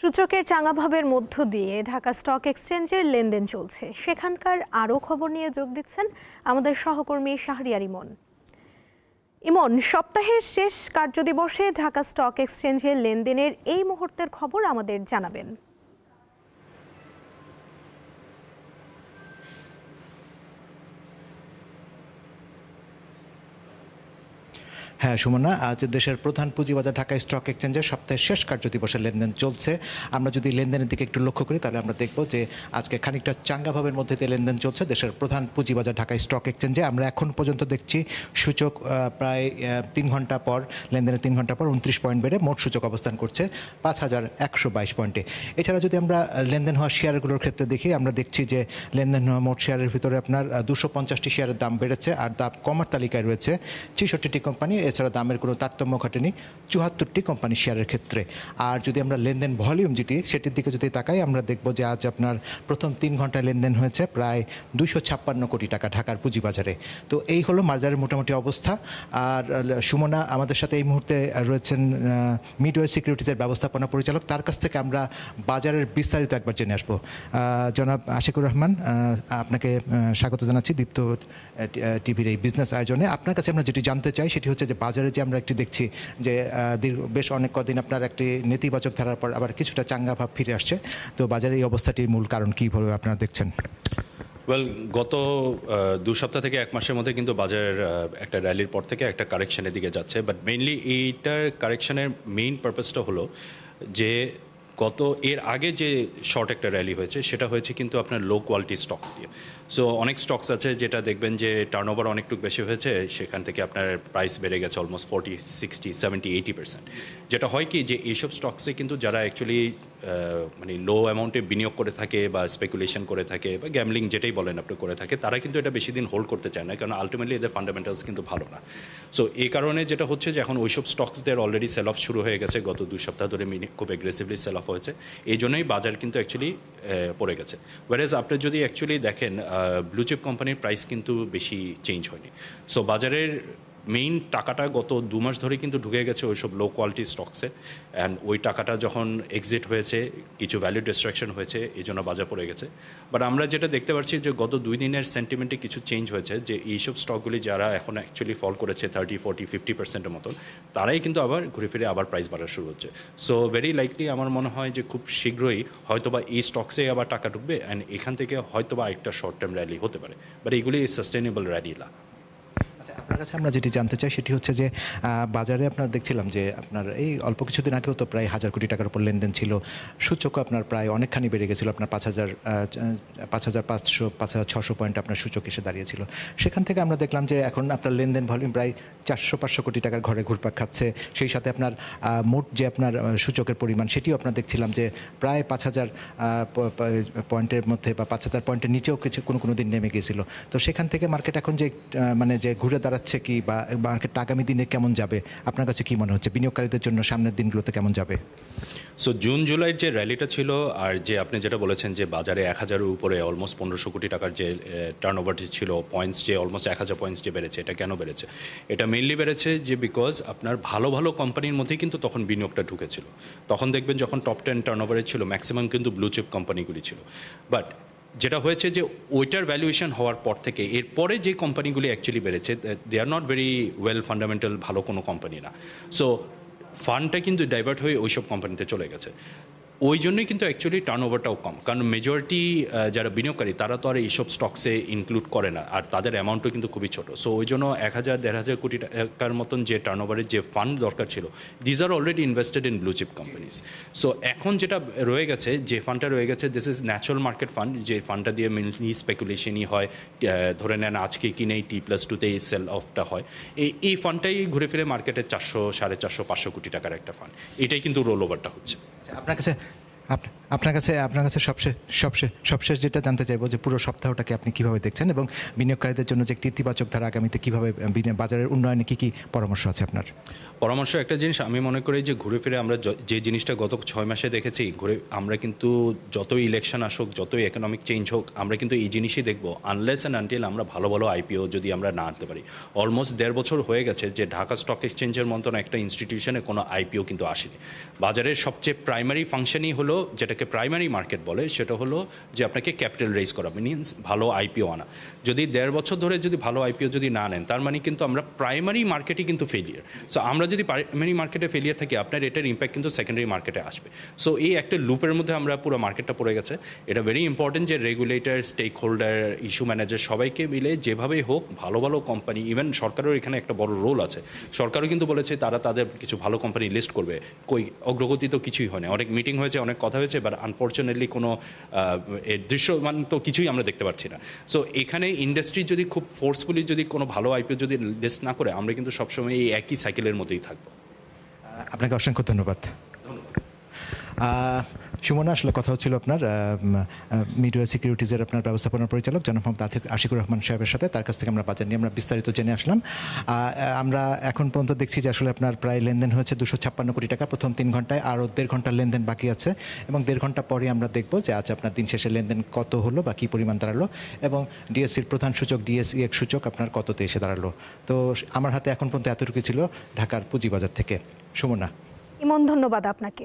সূচকের চাঙাভাবের মধ্য দিয়ে ঢাকা স্টক এক্সচেঞ্জের লেনদেন চলছে। সেখানকার আরও খবর নিয়ে যোগ দিচ্ছেন আমাদের সহকর্মী শাহরিয়ার ইমন। ইমন, সপ্তাহের শেষ কার্যদিবসে ঢাকা স্টক এক্সচেঞ্জের লেনদেনের এই মুহূর্তের খবর আমাদের জানাবেন। হ্যাঁ সুমনা, আজ দেশের প্রধান পুঁজিবাজার ঢাকা স্টক এক্সচেঞ্জের সপ্তাহের শেষ কার্যদিবসের লেনদেন চলছে। আমরা যদি লেনদেনের দিকে একটু লক্ষ্য করি তাহলে আমরা দেখব যে আজকে খানিকটা চাঙ্গাভাবের মধ্যে দিয়ে লেনদেন চলছে দেশের প্রধান পুঁজিবাজার ঢাকা স্টক এক্সচেঞ্জে। আমরা এখন পর্যন্ত দেখছি সূচক প্রায় 3 ঘন্টা পর, লেনদেনের 3 ঘন্টা পর 29 পয়েন্ট বেড়ে মোট সূচক অবস্থান করছে 5122 পয়েন্টে। এছাড়া যদি আমরা লেনদেন হওয়া শেয়ারগুলোর ক্ষেত্রে দেখি, আমরা দেখছি যে লেনদেন হওয়া মোট শেয়ারের ভিতরে আপনার 250টি শেয়ারের দাম বেড়েছে, আর দাম কমার তালিকায় রয়েছে 66টি কোম্পানি। এছাড়া দামের কোনো তারতম্য ঘটেনি 74টি কোম্পানি শেয়ারের ক্ষেত্রে। আর যদি আমরা লেনদেন ভলিউম যেটি, সেটির দিকে যদি তাকাই, আমরা দেখব যে আজ আপনার প্রথম 3 ঘন্টায় লেনদেন হয়েছে প্রায় 256 কোটি টাকা ঢাকার পুঁজিবাজারে। তো এই হলো বাজারের মোটামুটি অবস্থা। আর সুমনা আমাদের সাথে এই মুহূর্তে রয়েছেন মিডওয়ে সিকিউরিটিজের ব্যবস্থাপনা পরিচালক, তার কাছ থেকে আমরা বাজারের বিস্তারিত একবার জেনে আসবো। জনাব আশিকুর রহমান, আপনাকে স্বাগত জানাচ্ছি দীপ্ত টিভির এই বিজনেস আয়োজনে। আপনার কাছে আমরা যেটি জানতে চাই সেটি হচ্ছে যে বাজারে যে আমরা একটি দেখছি যে বেশ অনেক কদিন আপনার একটি নেতিবাচক ধারার পর আবার কিছুটা চাঙ্গা ভাব ফিরে আসছে, তো বাজারের এই অবস্থাটির মূল কারণ কীভাবে আপনারা দেখছেন? গত 2 সপ্তাহ থেকে 1 মাসের মধ্যে কিন্তু বাজার একটা র্যালির পর থেকে একটা কারেকশনের দিকে যাচ্ছে। বাট মেইনলি এইটার কারেকশনের মেইন পারপাসটা হলো যে এর আগে যে শর্ট একটা র্যালি হয়েছে সেটা হয়েছে কিন্তু আপনার লো কোয়ালিটি স্টকস দিয়ে। সো অনেক স্টকস আছে যেটা দেখবেন যে টার্নওভার অনেকটুকু বেশি হয়েছে, সেখান থেকে আপনার প্রাইস বেড়ে গেছে অলমোস্ট 40, 60, 70, 80%। যেটা হয় কি যে এইসব স্টকসে কিন্তু যারা অ্যাকচুয়ালি মানে লো অ্যামাউন্টে বিনিয়োগ করে থাকে বা স্পেকুলেশন করে থাকে বা গ্যামলিং যেটাই বলেন আপনি করে থাকে, তারা কিন্তু এটা বেশি দিন হোল্ড করতে চায় না, কারণ আলটিমেটলি এদের ফান্ডামেন্টালস কিন্তু ভালো না। সো এই কারণে যেটা হচ্ছে যে এখন ওইসব স্টকসদের অলরেডি সেল অফ শুরু হয়ে গেছে, গত 2 সপ্তাহ ধরে খুব এগ্রেসিভলি সেল অফ হয়েছে। এই জন্যই বাজার কিন্তু অ্যাকচুয়ালি পড়ে গেছে। ওয়ারেজ আপনি যদি অ্যাকচুয়ালি দেখেন ব্লু চিপ কোম্পানির প্রাইস কিন্তু বেশি চেঞ্জ হয়নি। সো বাজারের মেইন টাকাটা গত 2 মাস ধরে কিন্তু ঢুকে গেছে ওইসব লো কোয়ালিটি স্টকসে, অ্যান্ড ওই টাকাটা যখন এক্সিট হয়েছে কিছু ভ্যালু ডিস্ট্রাকশন হয়েছে, এই জন্য বাজার পড়ে গেছে। বাট আমরা যেটা দেখতে পাচ্ছি যে গত 2 দিনের সেন্টিমেন্টে কিছু চেঞ্জ হয়েছে, যে এইসব স্টকগুলি যারা এখন অ্যাকচুয়ালি ফল করেছে 30, 40, 50%-এর মতন, তারাই কিন্তু আবার ঘুরে ফিরে আবার প্রাইস বাড়া শুরু হচ্ছে। সো ভেরি লাইকলি আমার মনে হয় যে খুব শীঘ্রই হয়তোবা এই স্টকসে আবার টাকা ঢুকবে, অ্যান্ড এখান থেকে হয়তোবা একটা শর্ট টার্ম র্যালি হতে পারে, বাট এগুলি সাস্টেনেবল র্যালি না। আপনার কাছে আমরা যেটি জানতে চাই সেটি হচ্ছে যে বাজারে আপনার দেখছিলাম যে আপনার এই অল্প কিছুদিন আগেও তো প্রায় 1000 কোটি টাকার উপর লেনদেন ছিল, সূচকও আপনার প্রায় অনেকখানি বেড়ে গেছিল, আপনার 5500, 5600 পয়েন্ট আপনার সূচক এসে দাঁড়িয়েছিল। সেখান থেকে আমরা দেখলাম যে এখন আপনার লেনদেন ভলিউম প্রায় 400-500 কোটি টাকার ঘরে ঘুরপাক খাচ্ছে। সেই সাথে আপনার মোট যে আপনার সূচকের পরিমাণ সেটিও আপনার দেখছিলাম যে প্রায় 5000 পয়েন্টের মধ্যে বা 5000 পয়েন্টের নিচেও কোনো দিন নেমে গিয়েছিল। তো সেখান থেকে মার্কেট এখন যে মানে যে ঘুরে দাঁড়াচ্ছে কি, বা মার্কেট আগামী দিনে কেমন যাবে আপনার কাছে কি মনে হচ্ছে, বিনিয়োগকারীদের জন্য সামনের দিনগুলোতে কেমন যাবে? সো জুন জুলাইয়ের যে র্যালিটা ছিল, আর যে আপনি যেটা বলেছেন যে বাজারে 1000-এর উপরে অলমোস্ট 1500 কোটি টাকার যে টার্নওভারটি ছিল, পয়েন্টস যে অলমোস্ট 1000 পয়েন্টস যে বেড়েছে, এটা কেন বেড়েছে? এটা মেইনলি বেড়েছে যে বিকজ আপনার ভালো ভালো কোম্পানির মধ্যেই কিন্তু তখন বিনিয়োগটা ঢুকেছিল। তখন দেখবেন যখন টপ 10 টার্নওভারে ছিল ম্যাক্সিমাম কিন্তু ব্লু চিপ কোম্পানিগুলি ছিল। বাট যেটা হয়েছে যে ওইটার ভ্যালুয়েশন হওয়ার পর থেকে এরপরে যে কোম্পানিগুলি অ্যাকচুয়ালি বেড়েছে, দে are not very well fundamental, ভালো কোনো কোম্পানি না। সো ফান্ডটা কিন্তু ডাইভার্ট হয়ে ওইসব কোম্পানিতে চলে গেছে। ওই জন্যই কিন্তু অ্যাকচুয়ালি টার্নওভারটাও কম, কারণ মেজরিটি যারা বিনিয়োগকারী তারা তো আর এইসব স্টকসে ইনক্লুড করে না, আর তাদের অ্যামাউন্টও কিন্তু খুবই ছোটো। সো ওই জন্য 1000-1500 কোটি টাকার মতন যে টার্নওভারের যে ফান্ড দরকার ছিল, these are already invested in blue chip companies. So এখন যেটা রয়ে গেছে, যে ফান্ডটা রয়ে গেছে, this is natural market fund, যে ফান্ডটা দিয়ে মেনলি স্পেকুলেশনই হয়। ধরে নেন আজকে কিনেই T+2-তে সেল অফটা হয়, এই ফান্ডটাই ঘুরে ফিরে মার্কেটে 400, 450, 500 কোটি টাকার একটা ফান্ড। এটাই কিন্তু রোল ওভারটা হচ্ছে। আপনার কাছে আপনার কাছে সবশেষ যেটা জানতে চাইবো যে পুরো সপ্তাহটাকে আপনি কিভাবে দেখছেন এবং বিনিয়োগকারীদের জন্য যে একটি ইতিবাচক ধারা আগামীতে কিভাবে বাজারের উন্নয়নে কি পরামর্শ আছে আপনার? পরামর্শ একটা জিনিস আমি মনে করি যে ঘুরে ফিরে আমরা যে জিনিসটা গত 6 মাসে দেখেছি, আমরা কিন্তু যতই ইলেকশন আসুক, যতই ইকোনমিক চেঞ্জ হোক, আমরা কিন্তু এই জিনিসই দেখব, আনলেস অ্যান্ড আনটিল আমরা ভালো ভালো আইপিও যদি আমরা না আনতে পারি। অলমোস্ট 1.5 বছর হয়ে গেছে যে ঢাকা স্টক এক্সচেঞ্জের মতন একটা ইনস্টিটিউশনে কোনো আইপিও কিন্তু আসেনি। বাজারের সবচেয়ে প্রাইমারি ফাংশনই হলো, যেটাকে প্রাইমারি মার্কেট বলে, সেটা হলো যে আপনাকে ক্যাপিটাল রেজ করা, মিনস ভালো আইপিও আনা। যদি 1.5 বছর ধরে যদি ভালো আইপিও যদি না নেন, তার মানে কিন্তু আমরা প্রাইমারি মার্কেটই কিন্তু ফেলিয়ার। সো আমরা যদি প্রাইমারি মার্কেটে ফেলিয়ার থাকি, আপনার এটার ইম্প্যাক্ট কিন্তু সেকেন্ডারি মার্কেটে আসবে। সো এই একটা লুপের মধ্যে আমরা পুরো মার্কেটটা পড়ে গেছে। এটা ভেরি ইম্পর্টেন্ট যে regulator, stakeholder, issue manager সবাইকে মিলে যেভাবেই হোক ভালো ভালো কোম্পানি, ইভেন সরকারের এখানে একটা বড় রোল আছে। সরকারও কিন্তু বলেছে তারা তাদের কিছু ভালো কোম্পানি লিস্ট করবে। অগ্রগতি তো কিছুই হয় না, অনেক মিটিং হয়েছে, অনেক কথা হয়েছে, বাট আনফর্চুনেটলি কোনো দৃশ্যমান তো কিছুই আমরা দেখতে পাচ্ছি না। সো এখানে ইন্ডাস্ট্রি যদি খুব ফোর্সফুলি যদি কোনো ভালো আইপিও যদি লিস্ট না করে, আমরা কিন্তু সবসময় এই একই সাইকেলের মধ্যেই থাকবো। আপনাকে অসংখ্য ধন্যবাদ। সুমনা, আসলে কথা হচ্ছিল আপনার মিডওয়ে সিকিউরিটিজের আপনার ব্যবস্থাপনা পরিচালক জনাব মোহাম্মদ আশিকুর রহমান সাহেবের সাথে। তার কাছ থেকে আমরা বাজার নিয়ে আমরা বিস্তারিত জেনে আসলাম। আমরা এখন পর্যন্ত দেখছি যে আসলে আপনার প্রায় লেনদেন হয়েছে 256 কোটি টাকা প্রথম 3 ঘন্টায়, আরও 1.5 ঘন্টার লেনদেন বাকি আছে এবং 1.5 ঘন্টা পরে আমরা দেখব যে আজ আপনার দিন শেষে লেনদেন কত হলো বা কী পরিমাণ দাঁড়ালো এবং ডিএসসির প্রধান সূচক ডিএসইএক্স সূচক আপনার কততে এসে দাঁড়ালো। তো আমার হাতে এখন পর্যন্ত এতটুকু ছিল ঢাকার পুঁজিবাজার থেকে। সুমনা। ইমন, ধন্যবাদ আপনাকে।